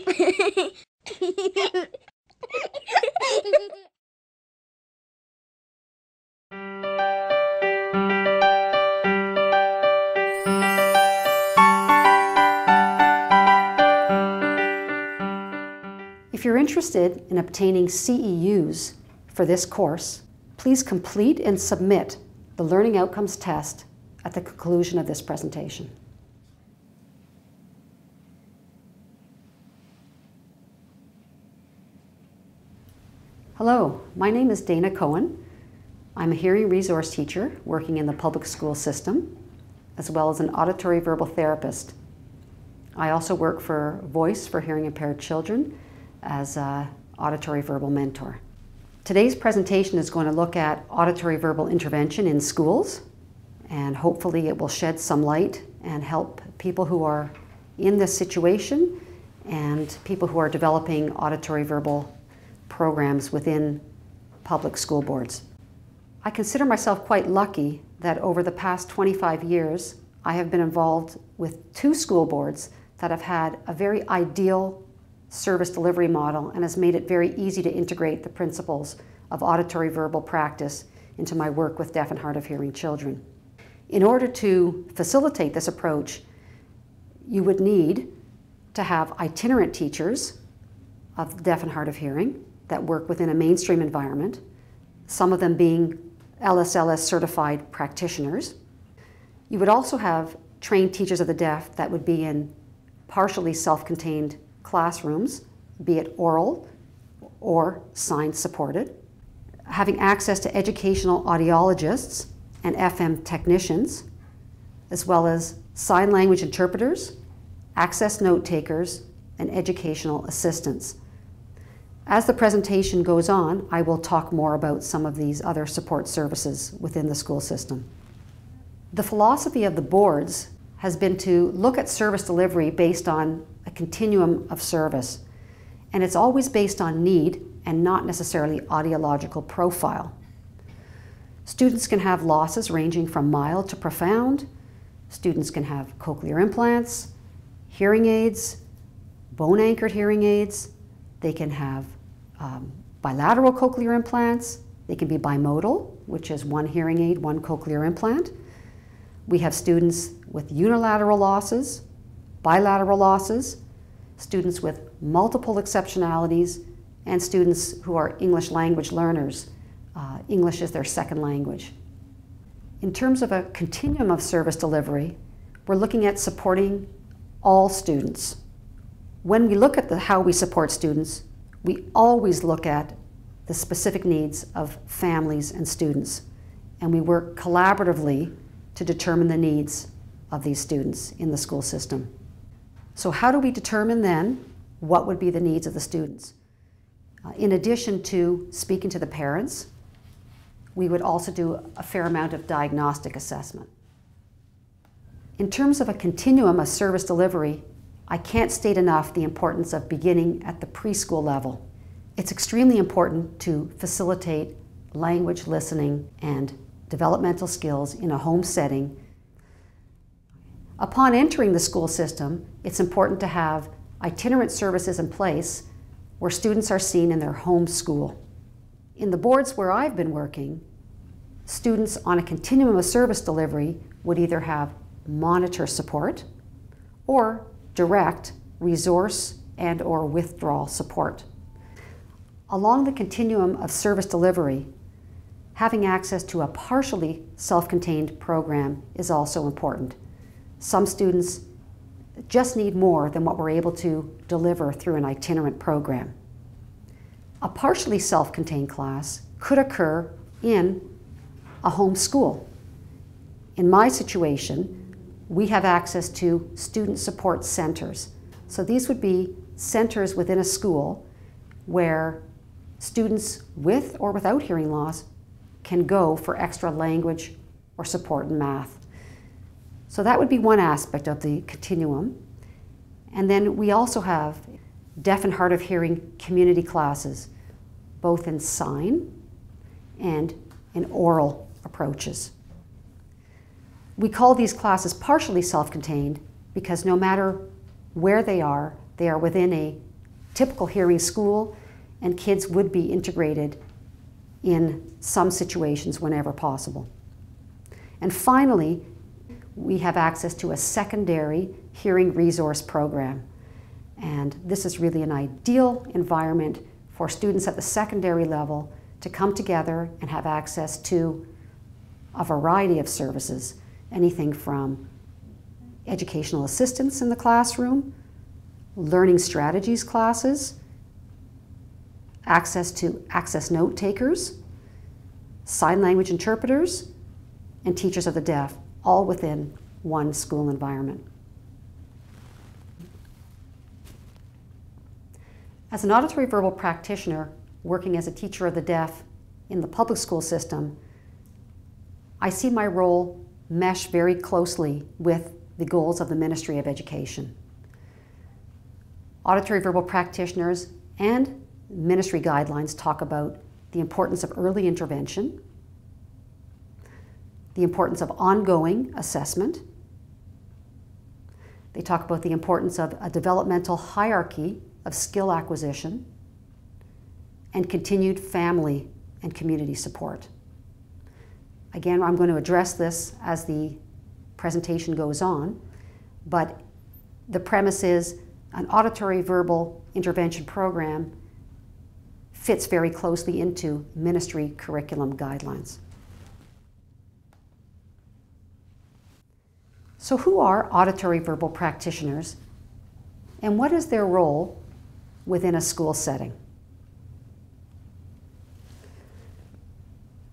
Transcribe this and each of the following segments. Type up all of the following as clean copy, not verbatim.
If you're interested in obtaining CEUs for this course, please complete and submit the Learning Outcomes test at the conclusion of this presentation. Hello, my name is Dana Cohen. I'm a hearing resource teacher working in the public school system, as well as an auditory-verbal therapist. I also work for Voice for Hearing Impaired Children as an auditory-verbal mentor. Today's presentation is going to look at auditory-verbal intervention in schools, and hopefully it will shed some light and help people who are in this situation and people who are developing auditory-verbal programs within public school boards. I consider myself quite lucky that over the past 25 years I have been involved with 2 school boards that have had a very ideal service delivery model and has made it very easy to integrate the principles of auditory-verbal practice into my work with deaf and hard of hearing children. In order to facilitate this approach, you would need to have itinerant teachers of deaf and hard of hearing that work within a mainstream environment, some of them being LSLS certified practitioners. You would also have trained teachers of the deaf that would be in partially self-contained classrooms, be it oral or sign supported, having access to educational audiologists and FM technicians, as well as sign language interpreters, access note takers, and educational assistants. As the presentation goes on, I will talk more about some of these other support services within the school system. The philosophy of the boards has been to look at service delivery based on a continuum of service, and it's always based on need and not necessarily audiological profile. Students can have losses ranging from mild to profound. Students can have cochlear implants, hearing aids, bone-anchored hearing aids. They can have bilateral cochlear implants. They can be bimodal, which is one hearing aid, one cochlear implant. We have students with unilateral losses, bilateral losses, students with multiple exceptionalities, and students who are English language learners. English is their second language. In terms of a continuum of service delivery, we're looking at supporting all students. When we look at how we support students, we always look at the specific needs of families and students, and we work collaboratively to determine the needs of these students in the school system. So how do we determine then what would be the needs of the students? In addition to speaking to the parents, we would also do a fair amount of diagnostic assessment. In terms of a continuum of service delivery, I can't state enough the importance of beginning at the preschool level. It's extremely important to facilitate language listening and developmental skills in a home setting. Upon entering the school system, it's important to have itinerant services in place where students are seen in their home school. In the boards where I've been working, students on a continuum of service delivery would either have monitor support or direct resource and/or withdrawal support. Along the continuum of service delivery, having access to a partially self-contained program is also important. Some students just need more than what we're able to deliver through an itinerant program. A partially self-contained class could occur in a home school. In my situation, we have access to student support centers. So these would be centers within a school where students with or without hearing loss can go for extra language or support in math. So that would be one aspect of the continuum. And then we also have deaf and hard of hearing community classes, both in sign and in oral approaches. We call these classes partially self-contained because no matter where they are within a typical hearing school, and kids would be integrated in some situations whenever possible. And finally, we have access to a secondary hearing resource program. And this is really an ideal environment for students at the secondary level to come together and have access to a variety of services, anything from educational assistance in the classroom, learning strategies classes, access to access note takers, sign language interpreters, and teachers of the deaf, all within one school environment. As an auditory-verbal practitioner working as a teacher of the deaf in the public school system, I see my role mesh very closely with the goals of the Ministry of Education. Auditory-verbal practitioners and ministry guidelines talk about the importance of early intervention, the importance of ongoing assessment. They talk about the importance of a developmental hierarchy of skill acquisition and continued family and community support. Again, I'm going to address this as the presentation goes on, but the premise is an auditory-verbal intervention program fits very closely into ministry curriculum guidelines. So who are auditory-verbal practitioners, and what is their role within a school setting?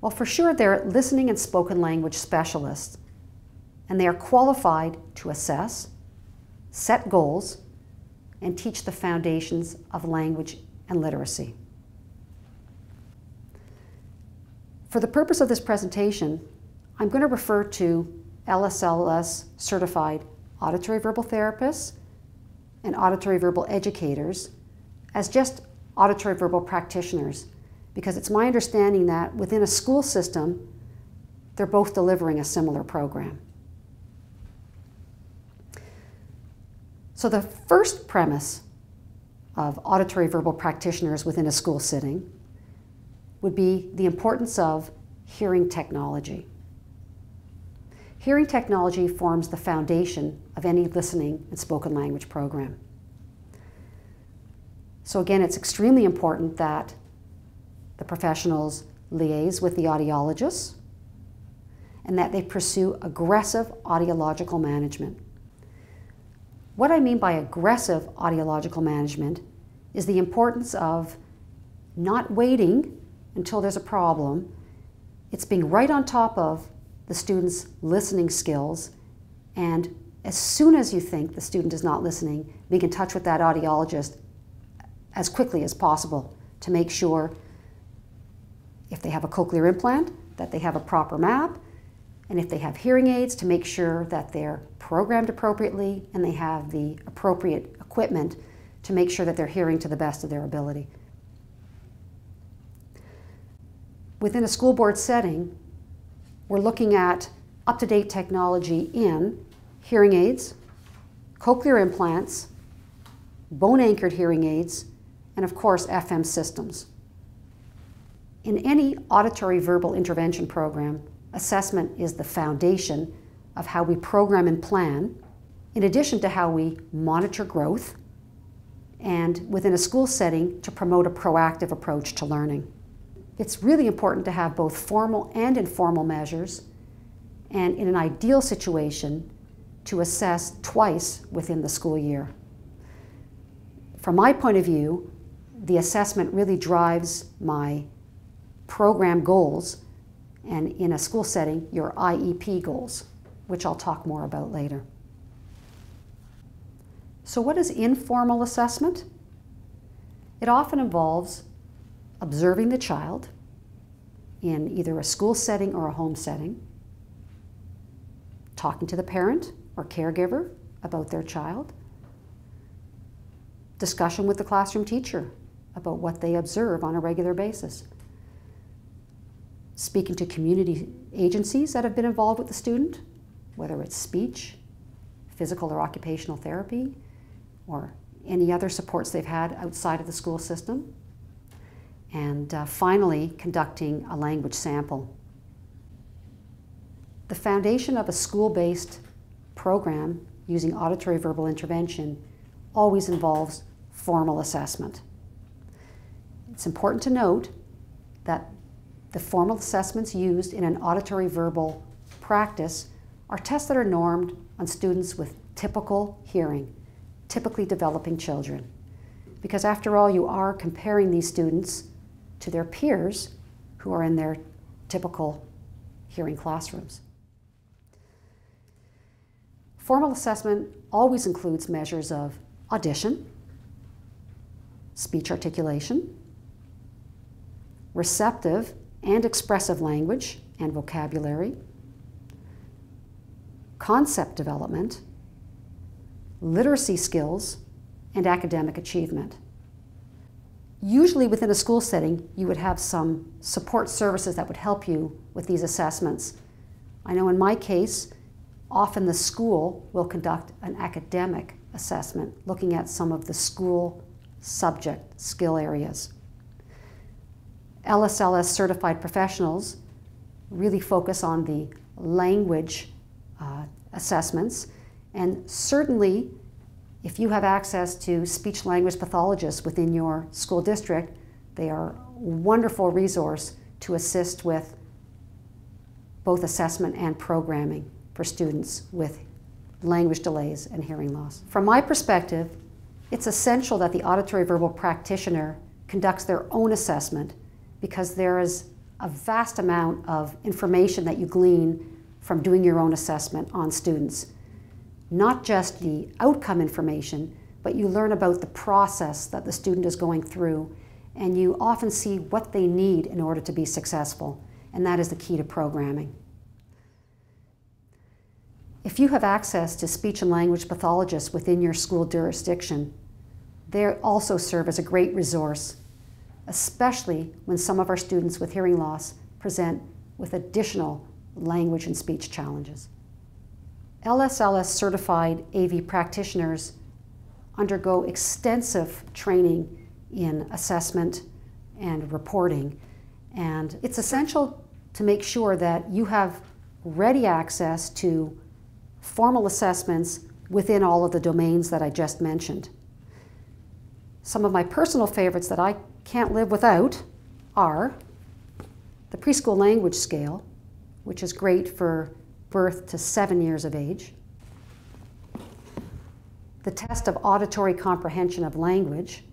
Well, for sure, they're listening and spoken language specialists, and they are qualified to assess, set goals, and teach the foundations of language and literacy. For the purpose of this presentation, I'm going to refer to LSLS certified auditory-verbal therapists and auditory-verbal educators as just auditory-verbal practitioners, because it's my understanding that within a school system, they're both delivering a similar program. So the first premise of auditory-verbal practitioners within a school setting would be the importance of hearing technology. Hearing technology forms the foundation of any listening and spoken language program. So again, it's extremely important that the professionals liaise with the audiologists and that they pursue aggressive audiological management. What I mean by aggressive audiological management is the importance of not waiting until there's a problem. It's being right on top of the student's listening skills, and as soon as you think the student is not listening, being in touch with that audiologist as quickly as possible to make sure, if they have a cochlear implant, that they have a proper map, and if they have hearing aids, to make sure that they're programmed appropriately and they have the appropriate equipment to make sure that they're hearing to the best of their ability. Within a school board setting, we're looking at up-to-date technology in hearing aids, cochlear implants, bone-anchored hearing aids, and of course, FM systems. In any auditory-verbal intervention program, assessment is the foundation of how we program and plan, in addition to how we monitor growth, and within a school setting, to promote a proactive approach to learning. It's really important to have both formal and informal measures, and in an ideal situation, to assess twice within the school year. From my point of view, the assessment really drives my program goals, and in a school setting, your IEP goals, which I'll talk more about later. So what is informal assessment? It often involves observing the child in either a school setting or a home setting, talking to the parent or caregiver about their child, discussion with the classroom teacher about what they observe on a regular basis, speaking to community agencies that have been involved with the student, whether it's speech, physical or occupational therapy, or any other supports they've had outside of the school system, and finally conducting a language sample. The foundation of a school-based program using auditory-verbal intervention always involves formal assessment. It's important to note that the formal assessments used in an auditory-verbal practice are tests that are normed on students with typical hearing, typically developing children. Because after all, you are comparing these students to their peers who are in their typical hearing classrooms. Formal assessment always includes measures of audition, speech articulation, receptive and expressive language and vocabulary, concept development, literacy skills, and academic achievement. Usually within a school setting, you would have some support services that would help you with these assessments. I know in my case, often the school will conduct an academic assessment looking at some of the school subject skill areas. LSLS certified professionals really focus on the language assessments, and certainly if you have access to speech-language pathologists within your school district, they are a wonderful resource to assist with both assessment and programming for students with language delays and hearing loss. From my perspective, it's essential that the auditory-verbal practitioner conducts their own assessment, because there is a vast amount of information that you glean from doing your own assessment on students. Not just the outcome information, but you learn about the process that the student is going through, and you often see what they need in order to be successful, and that is the key to programming. If you have access to speech and language pathologists within your school jurisdiction, they also serve as a great resource, especially when some of our students with hearing loss present with additional language and speech challenges. LSLS certified AV practitioners undergo extensive training in assessment and reporting, and it's essential to make sure that you have ready access to formal assessments within all of the domains that I just mentioned. Some of my personal favorites that I can't live without are the preschool language scale, which is great for birth to 7 years of age, the test of auditory comprehension of language,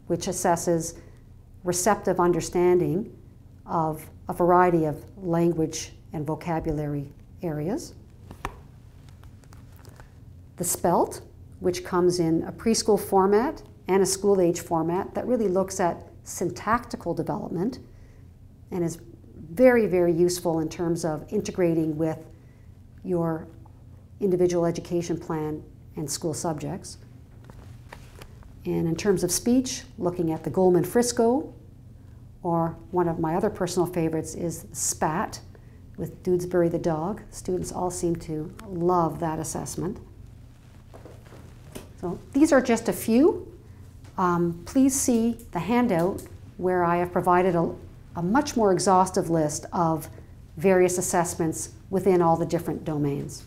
which assesses receptive understanding of a variety of language and vocabulary areas, the SPELT, which comes in a preschool format and a school age format that really looks at syntactical development and is very, very useful in terms of integrating with your individual education plan and school subjects. And in terms of speech, looking at the Goldman-Frisco, or one of my other personal favorites is SPAT with Dudesbury the dog. Students all seem to love that assessment. So these are just a few. Please see the handout where I have provided a much more exhaustive list of various assessments within all the different domains.